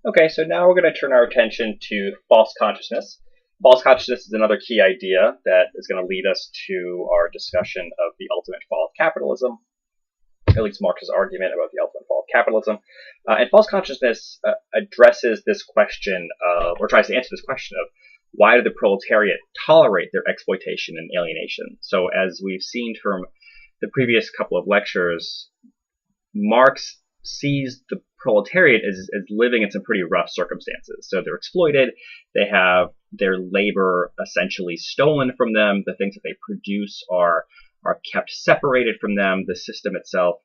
Okay, so now we're going to turn our attention to false consciousness. False consciousness is another key idea that is going to lead us to our discussion of the ultimate fall of capitalism, at least Marx's argument about the ultimate fall of capitalism. And false consciousness addresses this question of, or tries to answer this question of, why did the proletariat tolerate their exploitation and alienation? So as we've seen from the previous couple of lectures, Marx sees the proletariat as living in some pretty rough circumstances. So they're exploited, they have their labor essentially stolen from them, the things that they produce are kept separated from them, the system itself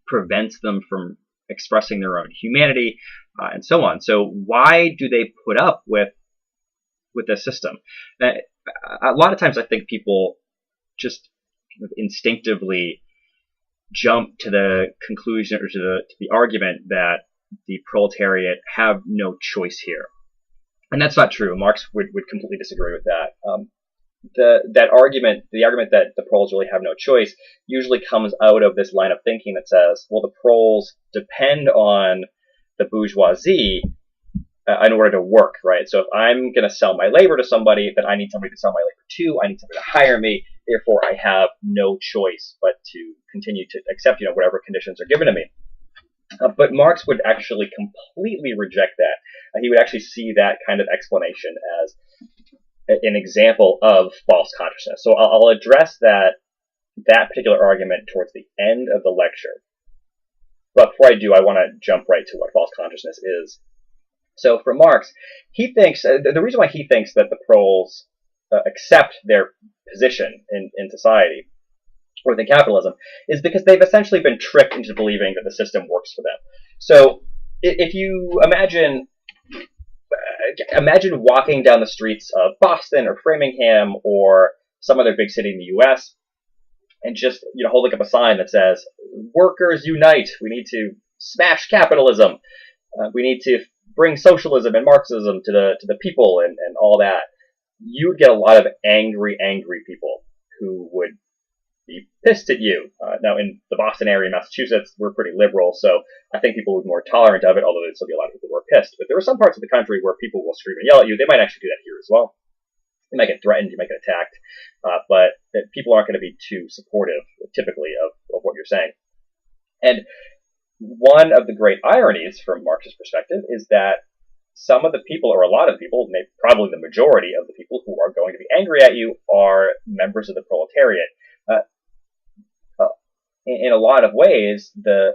prevents them from expressing their own humanity, and so on. So why do they put up with this system? A lot of times I think people just instinctively jump to the conclusion or to the argument that the proletariat have no choice here. And that's not true. Marx would completely disagree with that. The argument that the proles really have no choice usually comes out of this line of thinking that says, well, the proles depend on the bourgeoisie in order to work, right? So if I'm going to sell my labor to somebody, then I need somebody to sell my labor to. I need somebody to hire me. Therefore, I have no choice but to continue to accept, whatever conditions are given to me. But Marx would actually completely reject that. He would actually see that kind of explanation as an example of false consciousness. So I'll address that particular argument towards the end of the lecture. But before I do, I want to jump right to what false consciousness is. So for Marx, he thinks, the reason why he thinks that the proles accept their position in society, or within capitalism, is because they've essentially been tricked into believing that the system works for them. So if you imagine walking down the streets of Boston or Framingham or some other big city in the U.S. and just holding up a sign that says "Workers unite! We need to smash capitalism. We need to bring socialism and Marxism to the people and all that." You would get a lot of angry people who would be pissed at you. Now, in the Boston area, Massachusetts, we're pretty liberal, so I think people would be more tolerant of it, although there'd still be a lot of people who are pissed. But there are some parts of the country where people will scream and yell at you. They might actually do that here as well. You might get threatened, you might get attacked, but people aren't going to be too supportive, typically, of what you're saying. And one of the great ironies from Marx's perspective is that some of the people, or a lot of people, probably the majority of the people who are going to be angry at you, are members of the proletariat. In a lot of ways, the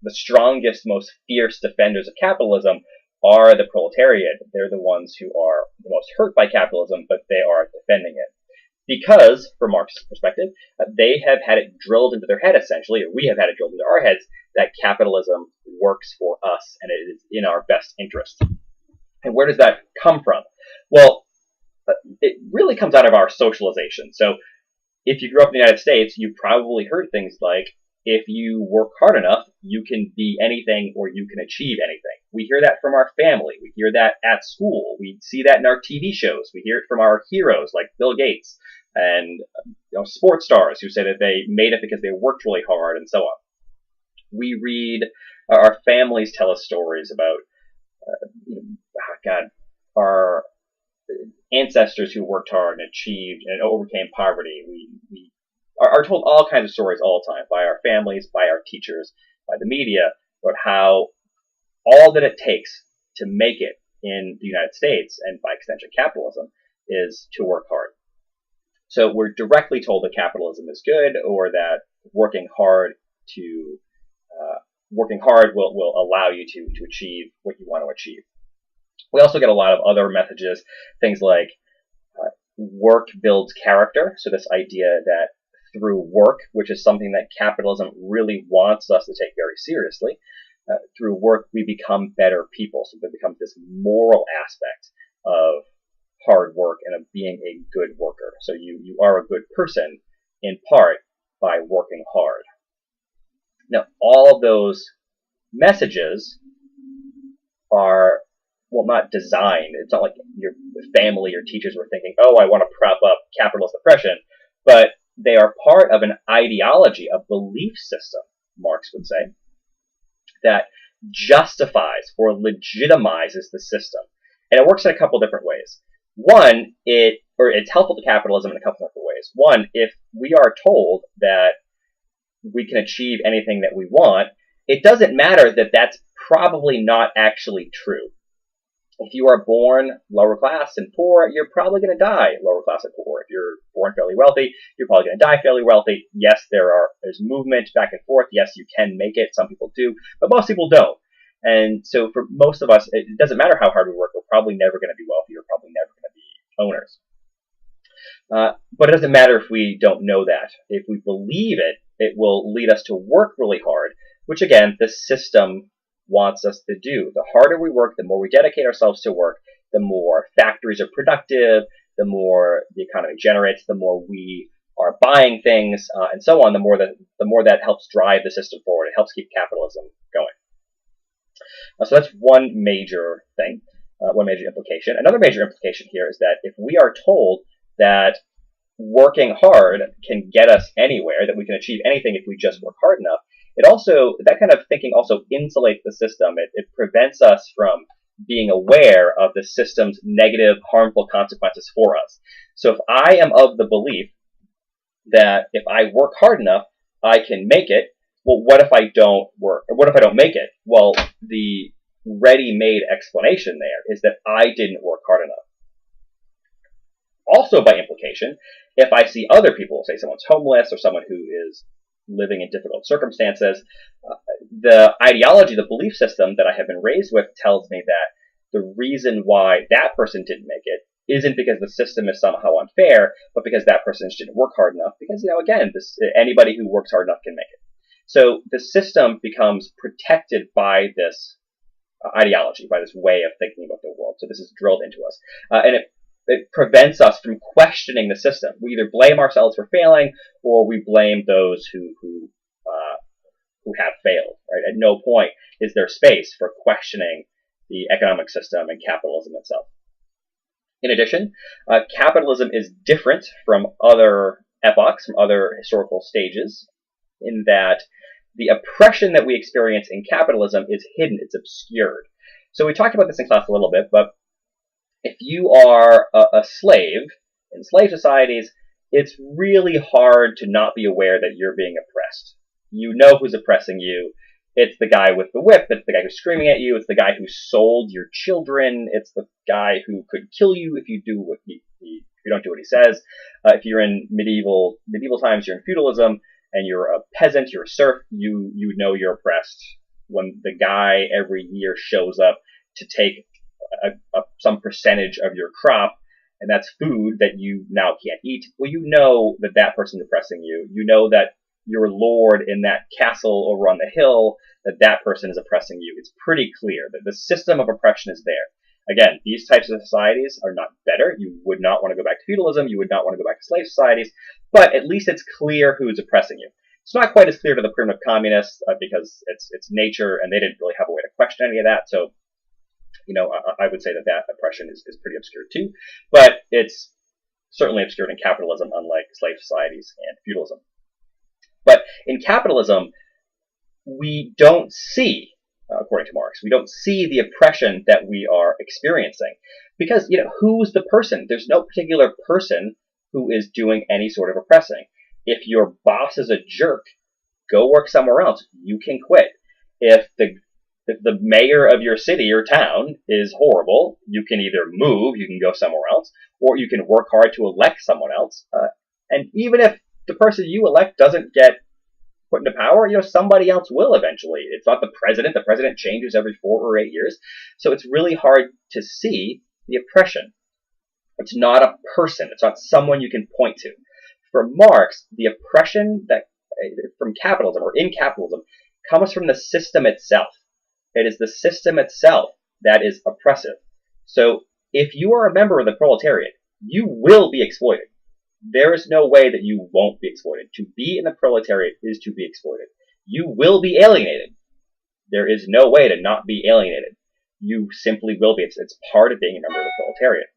strongest, most fierce defenders of capitalism are the proletariat. They're the ones who are the most hurt by capitalism, but they are defending it. Because, from Marx's perspective, they have had it drilled into their head, essentially, or we have had it drilled into our heads, that capitalism works for us and it is in our best interest. And where does that come from? Well, it really comes out of our socialization. So if you grew up in the United States, you probably heard things like, if you work hard enough, you can be anything or you can achieve anything. We hear that from our family. We hear that at school. We see that in our TV shows. We hear it from our heroes like Bill Gates and sports stars who say that they made it because they worked really hard and so on. We read, our families tell us stories about, our ancestors who worked hard and achieved and overcame poverty. We are told all kinds of stories all the time by our families, by our teachers, by the media, about how all that it takes to make it in the United States, and by extension capitalism, is to work hard. So we're directly told that capitalism is good, or that working hard will allow you to achieve what you want to achieve. We also get a lot of other messages, things like work builds character. So this idea that through work, which is something that capitalism really wants us to take very seriously, through work we become better people. So there becomes this moral aspect of hard work and of being a good worker. So you are a good person in part by working hard. Now, all of those messages are, well, not designed. It's not like your family or teachers were thinking, oh, I want to prop up capitalist oppression, but they are part of an ideology, a belief system, Marx would say, that justifies or legitimizes the system. And it works in a couple different ways. One, it's helpful to capitalism in a couple different ways. One, if we are told that we can achieve anything that we want, it doesn't matter that that's probably not actually true. If you are born lower class and poor, you're probably going to die lower class and poor. If you're born fairly wealthy, you're probably going to die fairly wealthy. Yes, there's movement back and forth. Yes, you can make it. Some people do, but most people don't. And so for most of us, it doesn't matter how hard we work. We're probably never going to be wealthy. We're probably never going to be owners. But it doesn't matter if we don't know that. If we believe it, it will lead us to work really hard, which again, the system wants us to do. The harder we work, the more we dedicate ourselves to work, the more factories are productive, the more the economy generates, the more we are buying things, and so on, the more that helps drive the system forward. It helps keep capitalism going. So that's one major thing, one major implication. Another major implication here is that if we are told that working hard can get us anywhere, that we can achieve anything if we just work hard enough, that kind of thinking also insulates the system. It prevents us from being aware of the system's negative, harmful consequences for us. So if I am of the belief that if I work hard enough, I can make it, well, what if I don't work? Or what if I don't make it? Well, the ready-made explanation there is that I didn't work hard enough. Also, by implication, if I see other people, say someone's homeless or someone who is living in difficult circumstances, the ideology, the belief system that I have been raised with tells me that the reason why that person didn't make it isn't because the system is somehow unfair, but because that person just didn't work hard enough. Because, again, anybody who works hard enough can make it. So the system becomes protected by this ideology, by this way of thinking about the world. So this is drilled into us. And it prevents us from questioning the system. We either blame ourselves for failing, or we blame those who have failed. Right? At no point is there space for questioning the economic system and capitalism itself. In addition, capitalism is different from other epochs, from other historical stages, in that the oppression that we experience in capitalism is hidden, it's obscured. So we talked about this in class a little bit, but if you are a slave in slave societies, it's really hard to not be aware that you're being oppressed. You know who's oppressing you. It's the guy with the whip. It's the guy who's screaming at you. It's the guy who sold your children. It's the guy who could kill you if you do if you don't do what he says. If you're in medieval times, you're in feudalism, and you're a peasant, you're a serf. You know you're oppressed when the guy every year shows up to take some percentage of your crop, and that's food that you now can't eat. Well, you know that person's oppressing you. You know that your lord in that castle over on the hill, that person is oppressing you. It's pretty clear that the system of oppression is there. Again, these types of societies are not better. You would not want to go back to feudalism. You would not want to go back to slave societies. But at least it's clear who's oppressing you. It's not quite as clear to the primitive communists because it's nature, and they didn't really have a way to question any of that. So, I would say that oppression is pretty obscure too. But it's certainly obscured in capitalism, unlike slave societies and feudalism. But in capitalism, we don't see, according to Marx, we don't see the oppression that we are experiencing. Because, who's the person? There's no particular person who is doing any sort of oppressing. If your boss is a jerk, go work somewhere else. You can quit. If the mayor of your city or town is horrible, you can either move, you can go somewhere else, or you can work hard to elect someone else. And even if the person you elect doesn't get put into power, somebody else will eventually. It's not the president. The president changes every 4 or 8 years. So it's really hard to see the oppression. It's not a person. It's not someone you can point to. For Marx, the oppression that from capitalism or in capitalism comes from the system itself. It is the system itself that is oppressive. So if you are a member of the proletariat, you will be exploited. There is no way that you won't be exploited. To be in the proletariat is to be exploited. You will be alienated. There is no way to not be alienated. You simply will be. It's part of being a member of the proletariat.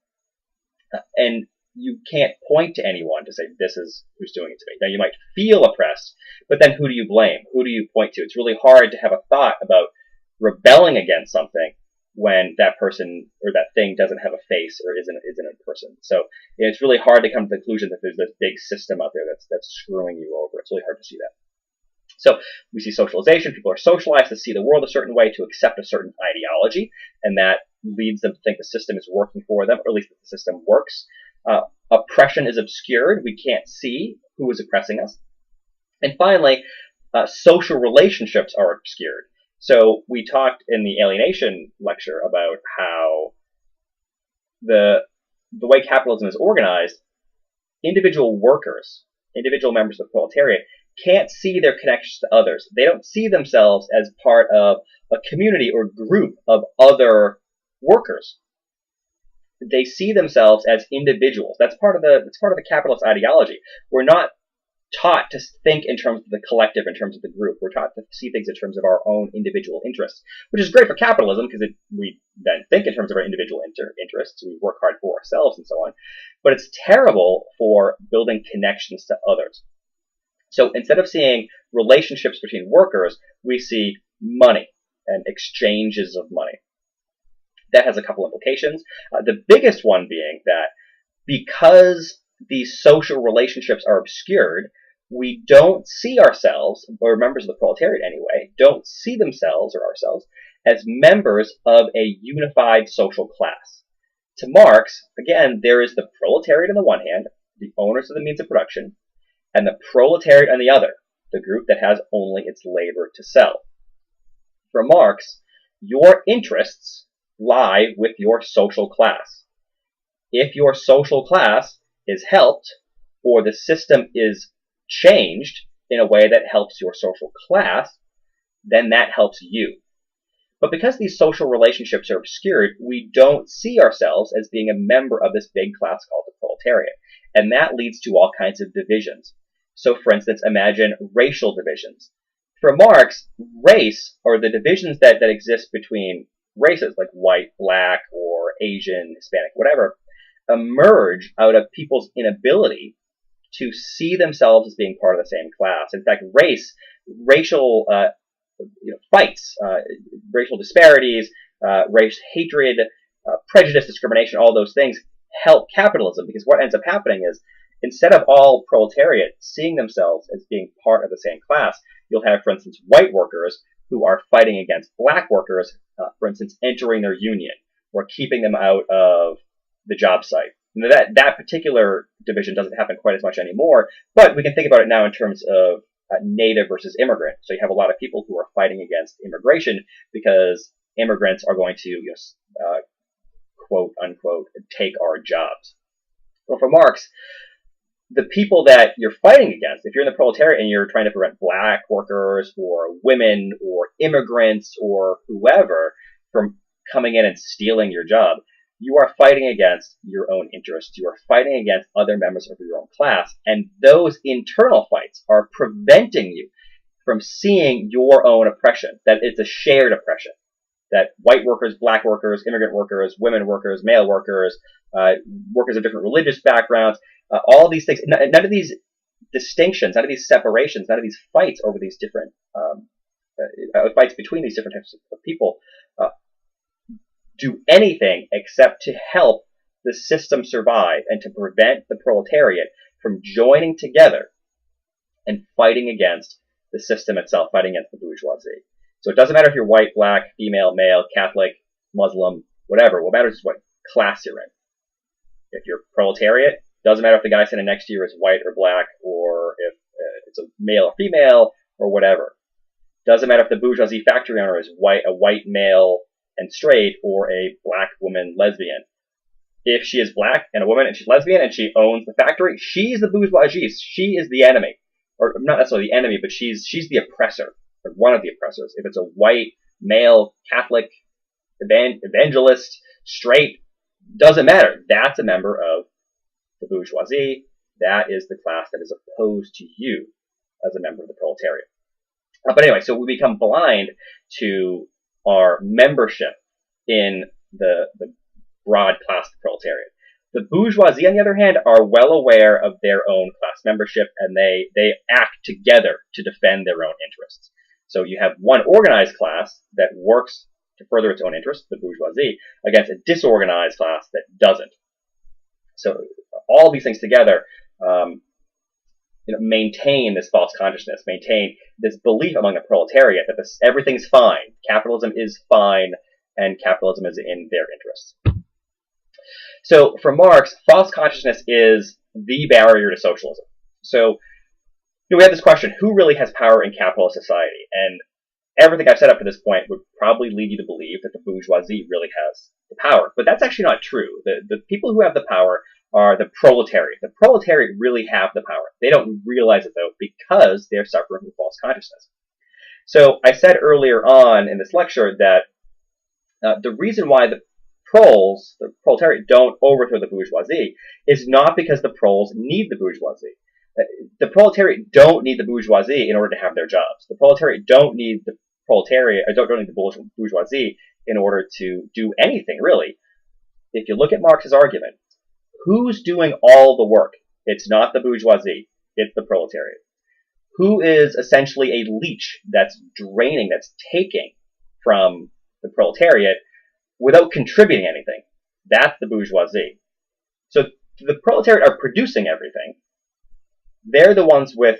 And you can't point to anyone to say, this is who's doing it to me. Now, you might feel oppressed, but then who do you blame? Who do you point to? It's really hard to have a thought about rebelling against something when that person or that thing doesn't have a face or isn't a person. So it's really hard to come to the conclusion that there's this big system out there that's screwing you over. It's really hard to see that. So we see socialization. People are socialized to see the world a certain way, to accept a certain ideology, and that leads them to think the system is working for them, or at least that the system works. Oppression is obscured. We can't see who is oppressing us. And finally, social relationships are obscured. So we talked in the alienation lecture about how the way capitalism is organized, individual workers, individual members of the proletariat, can't see their connections to others. They don't see themselves as part of a community or group of other workers. They see themselves as individuals. That's part of the capitalist ideology. We're not taught to think in terms of the collective, in terms of the group. We're taught to see things in terms of our own individual interests, which is great for capitalism because we then think in terms of our individual interests. We work hard for ourselves and so on. But it's terrible for building connections to others. So instead of seeing relationships between workers, we see money and exchanges of money. That has a couple implications. The biggest one being that because these social relationships are obscured, we don't see ourselves, or members of the proletariat anyway, don't see themselves or ourselves as members of a unified social class. To Marx, again, there is the proletariat on the one hand, the owners of the means of production, and the proletariat on the other, the group that has only its labor to sell. For Marx, your interests lie with your social class. If your social class is helped, or the system is changed in a way that helps your social class, then that helps you. But because these social relationships are obscured, we don't see ourselves as being a member of this big class called the proletariat. And that leads to all kinds of divisions. So, for instance, imagine racial divisions. For Marx, race, or the divisions that exist between races, like white, black, or Asian, Hispanic, whatever, emerge out of people's inability to see themselves as being part of the same class. In fact, racial fights, racial disparities, race hatred, prejudice, discrimination, all those things help capitalism, because what ends up happening is instead of all proletariat seeing themselves as being part of the same class, you'll have, for instance, white workers who are fighting against black workers, for instance, entering their union or keeping them out of the job site. That particular division doesn't happen quite as much anymore, but we can think about it now in terms of native versus immigrant. So you have a lot of people who are fighting against immigration because immigrants are going to, quote unquote, take our jobs. Well, for Marx, the people that you're fighting against, if you're in the proletariat and you're trying to prevent black workers or women or immigrants or whoever from coming in and stealing your job, you are fighting against your own interests. You are fighting against other members of your own class. And those internal fights are preventing you from seeing your own oppression, that it's a shared oppression, that white workers, black workers, immigrant workers, women workers, male workers, workers of different religious backgrounds, all these things, none of these distinctions, none of these separations, none of these fights over these different fights between these different types of people do anything except to help the system survive and to prevent the proletariat from joining together and fighting against the system itself, fighting against the bourgeoisie. So it doesn't matter if you're white, black, female, male, Catholic, Muslim, whatever. What matters is what class you're in. If you're proletariat, doesn't matter if the guy sitting next to you is white or black, or if it's a male or female, or whatever. Doesn't matter if the bourgeoisie factory owner is a white male and straight, or a black woman lesbian. If she is black and a woman and she's lesbian and she owns the factory, she's the bourgeoisie. She is the enemy. Or not necessarily the enemy, but she's the oppressor, or one of the oppressors. If it's a white, male, Catholic, evangelist, straight, doesn't matter. That's a member of the bourgeoisie. That is the class that is opposed to you as a member of the proletariat. But anyway, so we become blind to our membership in the broad class of the proletariat. The bourgeoisie, on the other hand, are well aware of their own class membership, and they act together to defend their own interests. So you have one organized class that works to further its own interests, the bourgeoisie, against a disorganized class that doesn't. So all these things together maintain this false consciousness, maintain this belief among the proletariat that everything's fine, capitalism is fine, and capitalism is in their interests. So for Marx, false consciousness is the barrier to socialism. So we have this question, who really has power in capitalist society? And everything I've said up to this point would probably lead you to believe that the bourgeoisie really has the power. But that's actually not true. The people who have the power are the proletariat. The proletariat really have the power. They don't realize it, though, because they're suffering from false consciousness. So I said earlier on in this lecture that the reason why the proletariat, don't overthrow the bourgeoisie is not because the proles need the bourgeoisie. The proletariat don't need the bourgeoisie in order to have their jobs. The proletariat don't need the don't need the bourgeoisie in order to do anything, really. If you look at Marx's argument, who's doing all the work? It's not the bourgeoisie, it's the proletariat. Who is essentially a leech that's draining, that's taking from the proletariat without contributing anything? That's the bourgeoisie. So the proletariat are producing everything. They're the ones with,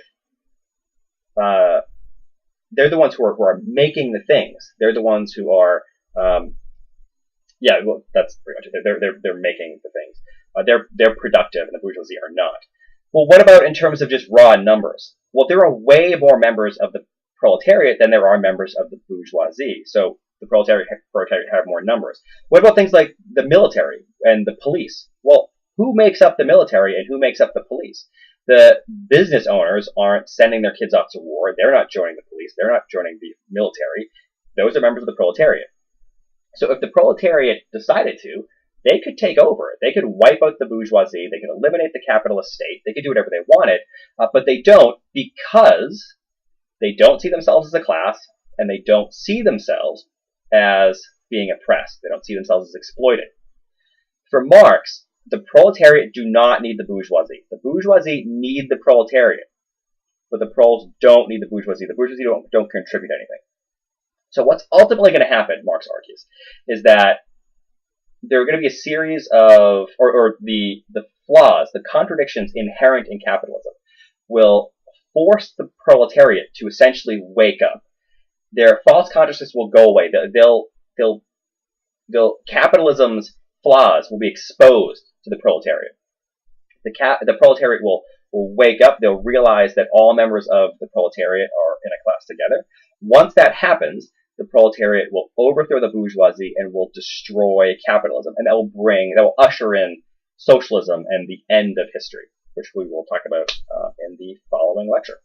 they're the ones who are making the things. They're the ones who are, well, that's pretty much it. They're making the things. They're productive, and the bourgeoisie are not. Well, what about in terms of just raw numbers? Well, there are way more members of the proletariat than there are members of the bourgeoisie. So the proletariat have more numbers. What about things like the military and the police? Well, who makes up the military and who makes up the police? The business owners aren't sending their kids off to war. They're not joining the police. They're not joining the military. Those are members of the proletariat. So if the proletariat decided to, they could take over. They could wipe out the bourgeoisie. They could eliminate the capitalist state. They could do whatever they wanted, but they don't, because they don't see themselves as a class, and they don't see themselves as being oppressed. They don't see themselves as exploited. For Marx, the proletariat do not need the bourgeoisie. The bourgeoisie need the proletariat, but the proles don't need the bourgeoisie. The bourgeoisie don't contribute anything. So what's ultimately going to happen, Marx argues, is that there are going to be a series of, or the flaws, the contradictions inherent in capitalism will force the proletariat to essentially wake up. Their false consciousness will go away. Capitalism's flaws will be exposed to the proletariat. The proletariat will wake up. They'll realize that all members of the proletariat are in a class together. Once that happens, the proletariat will overthrow the bourgeoisie and will destroy capitalism, and that will usher in socialism and the end of history, which we will talk about in the following lecture.